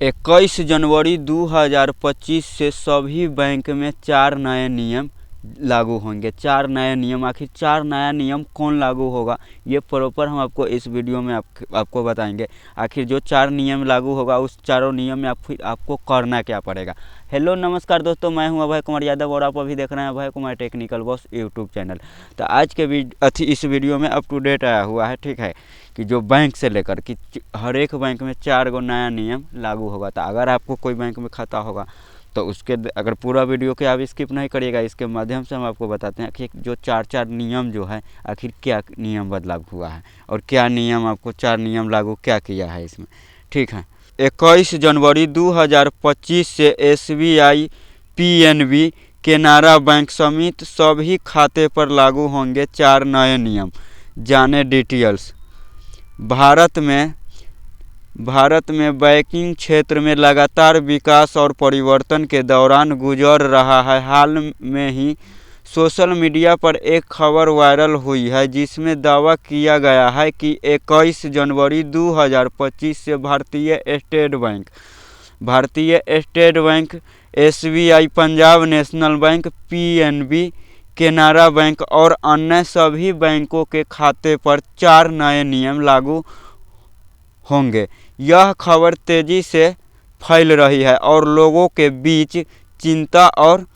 21 जनवरी 2025 से सभी बैंक में 4 नए नियम लागू होंगे। 4 नए नियम, आखिर 4 नया नियम कौन लागू होगा ये प्रॉपर हम आपको इस वीडियो में आपको बताएंगे। आखिर जो 4 नियम लागू होगा उस चारों नियम में आपको करना क्या पड़ेगा। हेलो नमस्कार दोस्तों, मैं हूं अभय कुमार यादव और आप अभी देख रहे हैं Abhay Kumar technical boss YouTube channel. तो आज के इस वीडियो में अप टू डेट आया हुआ है, ठीक है, कि जो बैंक से लेकर कि हर एक बैंक में 4 गो नया नियम लागू होगा। तो अगर आपको कोई बैंक में खाता होगा तो उसके अगर पूरा वीडियो के आप स्किप नहीं करिएगा, इसके माध्यम से हम आपको बताते हैं कि जो 4 नियम जो है आखिर क्या नियम बदलाव हुआ है और क्या नियम आपको 4 नियम लागू क्या किया है इसमें, ठीक है। 21 जनवरी 2025 से SBI, PNB, केनरा बैंक समेत सभी खाते पर लागू होंगे 4 नए नियम। जाने डिटेल्स। भारत में बैंकिंग क्षेत्र में लगातार विकास और परिवर्तन के दौरान गुजर रहा है। हाल में ही सोशल मीडिया पर एक खबर वायरल हुई है जिसमें दावा किया गया है कि 21 जनवरी 2025 से भारतीय state bank, SBI, Punjab national bank, PNB, Canara bank और अन्य सभी बैंकों के खाते पर 4 नए नियम लागू होंगे। यह खबर तेजी से फैल रही है और लोगों के बीच चिंता और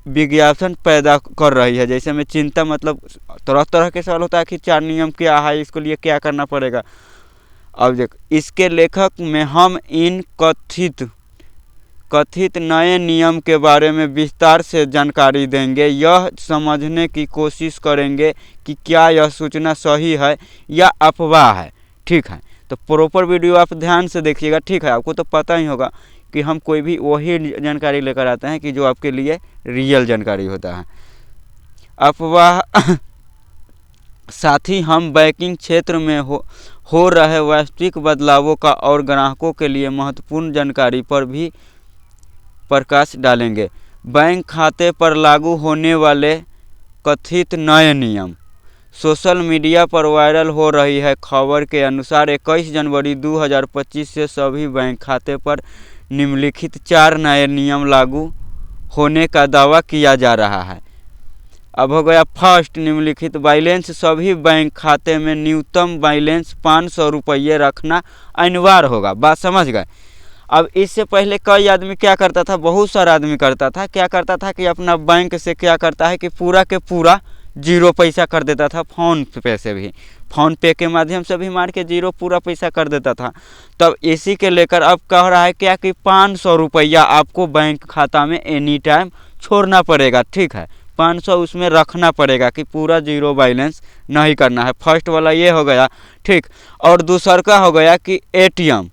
विज्ञापन पैदा कर रही है। जैसे में चिंता मतलब तरह तरह के सवाल होता है कि 4 नियम क्या है, इसके लिए क्या करना पड़ेगा। अब देख, इसके लेखक में हम इन कथित नए नियम के बारे में विस्तार से जानकारी देंगे। यह समझने की कोशिश करेंगे कि क्या यह सूचना सही है या अफवाह है, ठीक है। तो प्रॉपर वीडियो आप ध्यान से देखिएगा, ठीक है। आपको तो पता ही होगा कि हम कोई भी वही जानकारी लेकर आते हैं कि जो आपके लिए रियल जानकारी होता है। अफवाह साथ ही हम बैंकिंग क्षेत्र में हो रहे वास्तविक बदलावों का और ग्राहकों के लिए महत्वपूर्ण जानकारी पर भी प्रकाश डालेंगे। बैंक खाते पर लागू होने वाले कथित नए नियम। सोशल मीडिया पर वायरल हो रही है खबर के अनुसार 21 जनवरी 2025 से सभी बैंक खाते पर निम्नलिखित 4 नए नियम लागू होने का दावा किया जा रहा है। अब हो गया फर्स्ट, निम्नलिखित बैलेंस। सभी बैंक खाते में न्यूनतम बैलेंस 500 रुपये रखना अनिवार्य होगा। बात समझ गए। अब इससे पहले कई आदमी क्या करता था, बहुत सारा आदमी क्या करता था कि अपना बैंक से क्या करता है कि पूरा के पूरा 0 पैसा कर देता था। फ़ोन पे के माध्यम से भी मार के 0 पूरा पैसा कर देता था। तब इसी के लेकर अब कह रहा है क्या कि 500 रुपया आपको बैंक खाता में एनी टाइम छोड़ना पड़ेगा, ठीक है। 500 उसमें रखना पड़ेगा कि पूरा 0 बैलेंस नहीं करना है। फर्स्ट वाला ये हो गया, ठीक। और दूसरा का हो गया कि एटीएम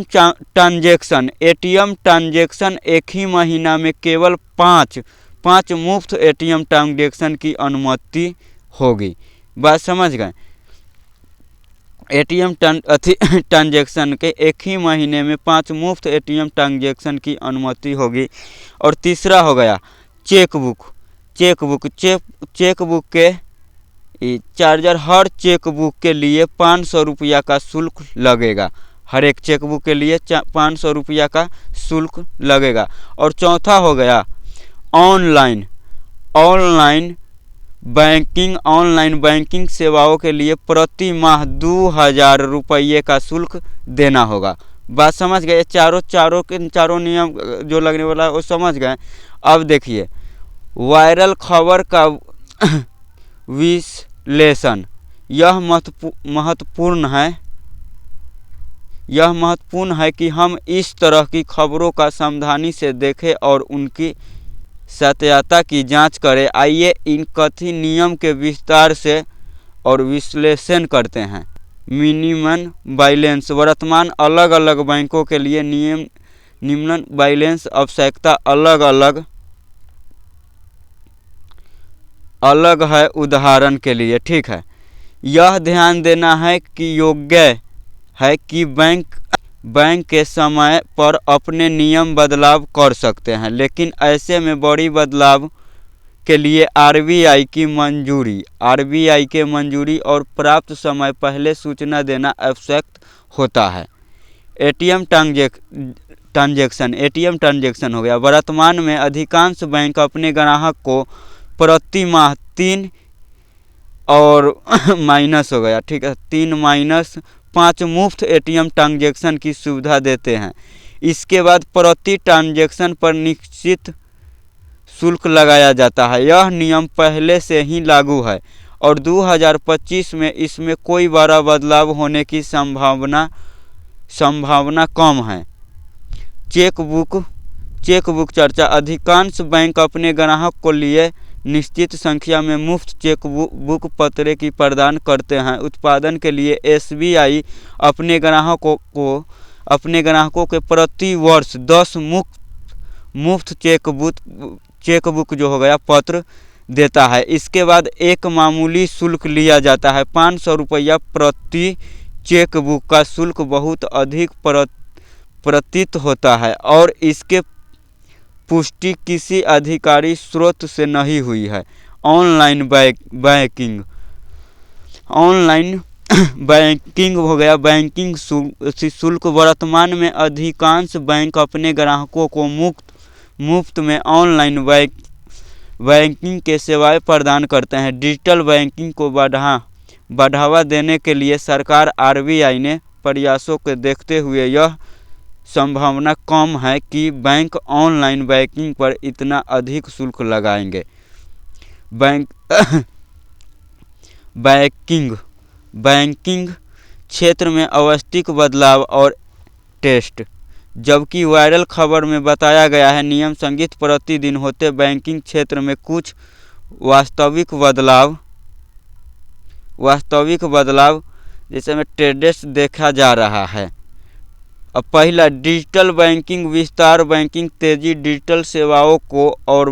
ट्रांजैक्शन एक ही महीना में केवल 5 मुफ्त एटीएम ट्रांजैक्शन की अनुमति होगी। बात समझ गए। एटीएम ट्रांजैक्शन के एक ही महीने में 5 मुफ्त एटीएम ट्रांजैक्शन की अनुमति होगी। और तीसरा हो गया चेकबुक के चार्जर। हर चेकबुक के लिए 500 रुपया का शुल्क लगेगा। हर एक चेकबुक के लिए 500 रुपया का शुल्क लगेगा। और चौथा हो गया ऑनलाइन बैंकिंग सेवाओं के लिए प्रति माह 2000 रुपये का शुल्क देना होगा। बात समझ गए। चारों नियम जो लगने वाला है वो समझ गए। अब देखिए वायरल खबर का विश्लेषण। यह महत्वपूर्ण है कि हम इस तरह की खबरों का सावधानी से देखें और उनकी सत्यता की जांच करें। आइए इन कथित नियम के विस्तार से और विश्लेषण करते हैं। Minimum balance. वर्तमान अलग बैंकों के लिए निम्न बैलेंस आवश्यकता अलग है। उदाहरण के लिए, ठीक है, यह ध्यान देना है कि योग्य है कि बैंक के समय पर अपने नियम बदलाव कर सकते हैं, लेकिन ऐसे में बड़ी बदलाव के लिए RBI के मंजूरी और प्राप्त समय पहले सूचना देना आवश्यक होता है। एटीएम ट्रांजैक्शन हो गया। वर्तमान में अधिकांश बैंक अपने ग्राहक को प्रति माह 3 और माइनस हो गया, ठीक है, 3-5 मुफ्त एटीएम ट्रांजैक्शन की सुविधा देते हैं। इसके बाद प्रति ट्रांजैक्शन पर निश्चित शुल्क लगाया जाता है। यह नियम पहले से ही लागू है और 2025 में इसमें कोई बड़ा बदलाव होने की संभावना कम है। चेकबुक चर्चा। अधिकांश बैंक अपने ग्राहक को लिए निश्चित संख्या में मुफ्त चेकबुक पत्र की प्रदान करते हैं। उत्पादन के लिए एसबीआई अपने ग्राहकों के प्रति वर्ष 10 मुफ्त चेकबुक जो हो गया पत्र देता है। इसके बाद एक मामूली शुल्क लिया जाता है, 500 रुपया प्रति चेकबुक का शुल्क बहुत अधिक प्रतीत होता है और इसके पुष्टि किसी अधिकारी स्रोत से नहीं हुई है। ऑनलाइन बैंकिंग हो गया। बैंकिंग शुल्क। वर्तमान में अधिकांश बैंक अपने ग्राहकों को मुफ्त में ऑनलाइन बैंकिंग के सेवाएं प्रदान करते हैं। डिजिटल बैंकिंग को बढ़ावा देने के लिए सरकार आरबीआई ने प्रयासों को देखते हुए यह संभावना कम है कि बैंक ऑनलाइन बैंकिंग पर इतना अधिक शुल्क लगाएंगे। बैंकिंग क्षेत्र में आवश्यक बदलाव और टेस्ट। जबकि वायरल खबर में बताया गया है नियम संगीत प्रतिदिन होते बैंकिंग क्षेत्र में कुछ वास्तविक बदलाव जैसे में ट्रेंड्स देखा जा रहा है। अब पहला, डिजिटल बैंकिंग विस्तार। बैंकिंग तेजी डिजिटल सेवाओं को और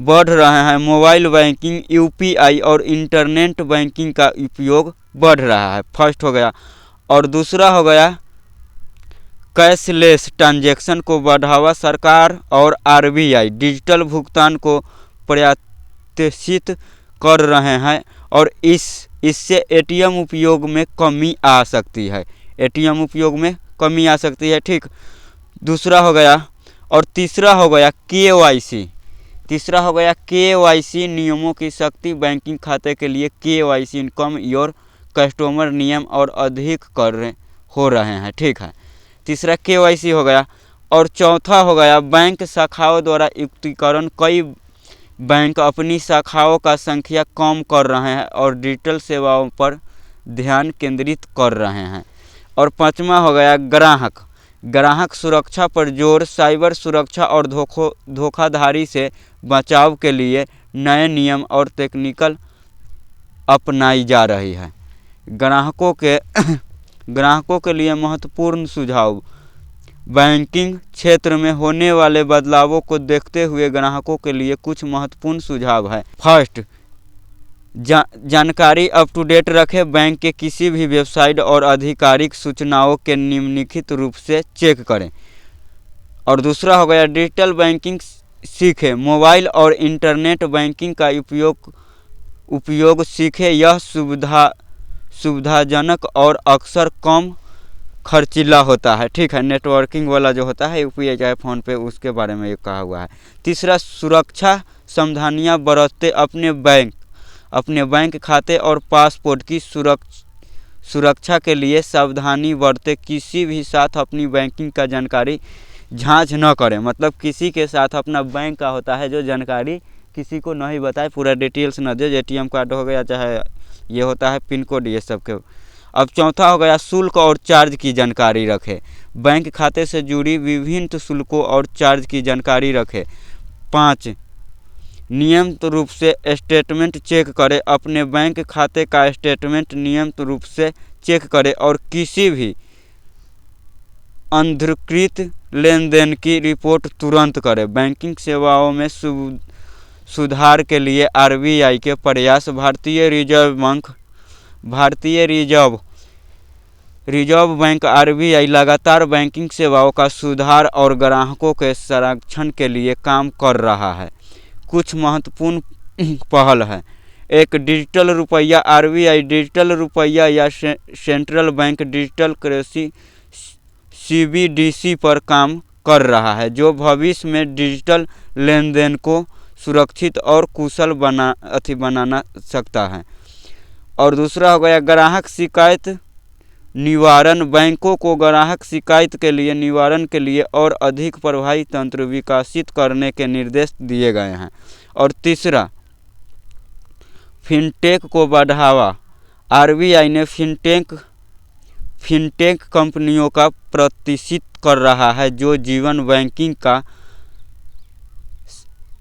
बढ़ रहे हैं। मोबाइल बैंकिंग, यूपीआई और इंटरनेट बैंकिंग का उपयोग बढ़ रहा है, फर्स्ट हो गया। और दूसरा हो गया कैशलेस ट्रांजैक्शन को बढ़ावा। सरकार और आरबीआई डिजिटल भुगतान को प्रोत्साहित कर रहे हैं और इससे एटीएम उपयोग में कमी आ सकती है। ठीक, दूसरा हो गया। और तीसरा हो गया केवाईसी नियमों की शक्ति। बैंकिंग खाते के लिए केवाईसी इनकम योर कस्टमर नियम और अधिक हो रहे हैं, ठीक है। तीसरा केवाईसी हो गया। और चौथा हो गया बैंक शाखाओं द्वारा युक्तिकरण। कई बैंक अपनी शाखाओं का संख्या कम कर रहे हैं और डिजिटल सेवाओं पर ध्यान केंद्रित कर रहे हैं। और पांचवा हो गया ग्राहक सुरक्षा पर जोर। साइबर सुरक्षा और धोखाधड़ी से बचाव के लिए नए नियम और तकनीक अपनाई जा रही है। ग्राहकों के लिए महत्वपूर्ण सुझाव। बैंकिंग क्षेत्र में होने वाले बदलावों को देखते हुए ग्राहकों के लिए कुछ महत्वपूर्ण सुझाव है। फर्स्ट, जानकारी अप टू डेट रखें। बैंक के किसी भी वेबसाइट और आधिकारिक सूचनाओं के निम्नलिखित रूप से चेक करें। और दूसरा हो गया डिजिटल बैंकिंग सीखें। मोबाइल और इंटरनेट बैंकिंग का उपयोग सीखें। यह सुविधाजनक और अक्सर कम खर्चीला होता है, ठीक है। नेटवर्किंग वाला जो होता है यूपीआई चाहे फ़ोन पे, उसके बारे में ये कहा हुआ है। तीसरा, सुरक्षा सावधानियां बरतें। अपने बैंक खाते और पासपोर्ट की सुरक्षा के लिए सावधानी बरतें। किसी भी साथ अपनी बैंकिंग का जानकारी जांच न करें। मतलब किसी के साथ अपना बैंक का होता है जो जानकारी किसी को नहीं बताए, पूरा डिटेल्स न दे। एटीएम कार्ड हो गया, चाहे ये होता है पिन कोड, ये सब के। अब चौथा हो गया शुल्क और चार्ज की जानकारी रखें। बैंक खाते से जुड़ी विभिन्न शुल्कों और चार्ज की जानकारी रखें। 5, नियमित रूप से स्टेटमेंट चेक करें। अपने बैंक खाते का स्टेटमेंट नियमित रूप से चेक करें और किसी भी अनधिकृत लेन देन की रिपोर्ट तुरंत करें। बैंकिंग सेवाओं में सुधार के लिए आरबीआई के प्रयास। भारतीय रिजर्व बैंक आरबीआई लगातार बैंकिंग सेवाओं का सुधार और ग्राहकों के संरक्षण के लिए काम कर रहा है। कुछ महत्वपूर्ण पहल है। एक, डिजिटल रुपया। आरबीआई डिजिटल रुपया या central bank digital currency CBDC पर काम कर रहा है, जो भविष्य में डिजिटल लेन देन को सुरक्षित और कुशल बनाना सकता है। और दूसरा हो गया ग्राहक शिकायत निवारण। बैंकों को ग्राहक शिकायत के लिए निवारण के लिए और अधिक प्रभावी तंत्र विकसित करने के निर्देश दिए गए हैं। और तीसरा, फिनटेक को बढ़ावा। RBI ने फिनटेक कंपनियों का प्रतिष्ठित कर रहा है जो जीवन बैंकिंग का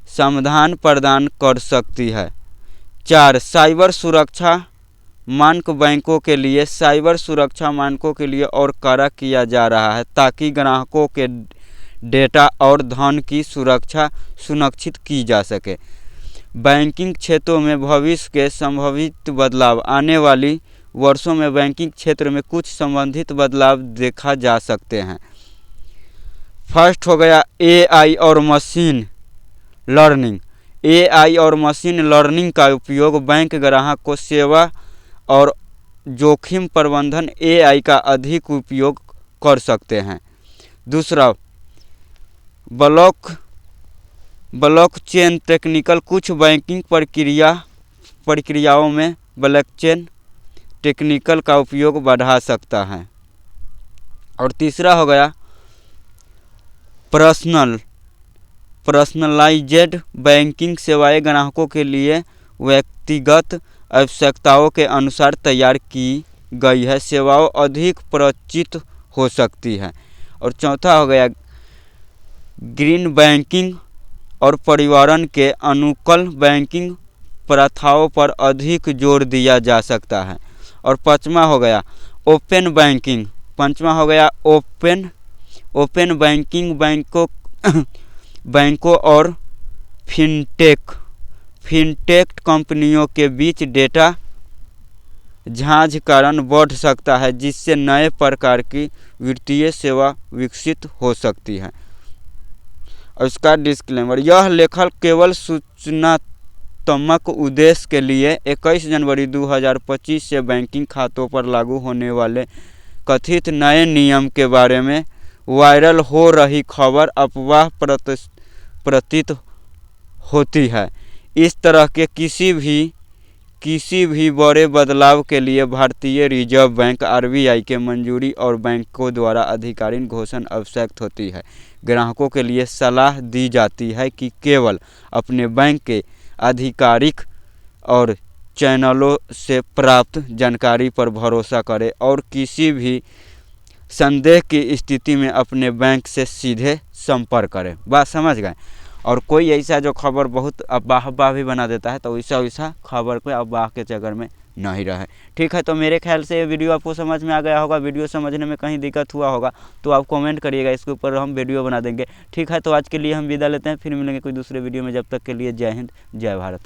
समाधान प्रदान कर सकती है। 4, साइबर सुरक्षा मानक। बैंकों के लिए साइबर सुरक्षा मानकों के लिए और कड़ा किया जा रहा है ताकि ग्राहकों के डेटा और धन की सुरक्षा सुनिश्चित की जा सके। बैंकिंग क्षेत्रों में भविष्य के संभावित बदलाव। आने वाली वर्षों में बैंकिंग क्षेत्र में कुछ संबंधित बदलाव देखा जा सकते हैं। फर्स्ट हो गया AI और मशीन लर्निंग। AI और मशीन लर्निंग का उपयोग बैंक ग्राहक को सेवा और जोखिम प्रबंधन AI का अधिक उपयोग कर सकते हैं। दूसरा, ब्लॉकचेन टेक्निकल। कुछ बैंकिंग प्रक्रियाओं में ब्लॉकचेन टेक्निकल का उपयोग बढ़ा सकता है। और तीसरा हो गया पर्सनलाइज्ड बैंकिंग सेवाएं ग्राहकों के लिए व्यक्तिगत आवश्यकताओं के अनुसार तैयार की गई है। सेवाओं अधिक परिचित हो सकती है। और चौथा हो गया ग्रीन बैंकिंग और पर्यावरण के अनुकूल बैंकिंग प्रथाओं पर अधिक जोर दिया जा सकता है। और पांचवा हो गया ओपन बैंकिंग। ओपन बैंकिंग बैंकों और फिनटेक कंपनियों के बीच डेटा साझाकरण बढ़ सकता है, जिससे नए प्रकार की वित्तीय सेवा विकसित हो सकती है। और इसका डिस्क्लेमर, यह लेखक केवल सूचनात्मक उद्देश्य के लिए 21 जनवरी 2025 से बैंकिंग खातों पर लागू होने वाले कथित नए नियम के बारे में वायरल हो रही खबर अफवाह प्रतीत होती है। इस तरह के किसी भी बड़े बदलाव के लिए भारतीय रिजर्व बैंक RBI के मंजूरी और बैंकों द्वारा आधिकारिक घोषणा आवश्यक होती है। ग्राहकों के लिए सलाह दी जाती है कि केवल अपने बैंक के आधिकारिक और चैनलों से प्राप्त जानकारी पर भरोसा करें और किसी भी संदेह की स्थिति में अपने बैंक से सीधे संपर्क करें। बात समझ गए। और कोई ऐसा जो खबर बहुत अफवाह भी बना देता है, तो वैसा खबर को अफवाह के चक्कर में नहीं रहे। ठीक है, तो मेरे ख्याल से ये वीडियो आपको समझ में आ गया होगा। वीडियो समझने में कहीं दिक्कत हुआ होगा तो आप कमेंट करिएगा, इसके ऊपर हम वीडियो बना देंगे। ठीक है, तो आज के लिए हम विदा लेते हैं, फिर मिलेंगे कोई दूसरे वीडियो में। जब तक के लिए जय हिंद, जय भारत।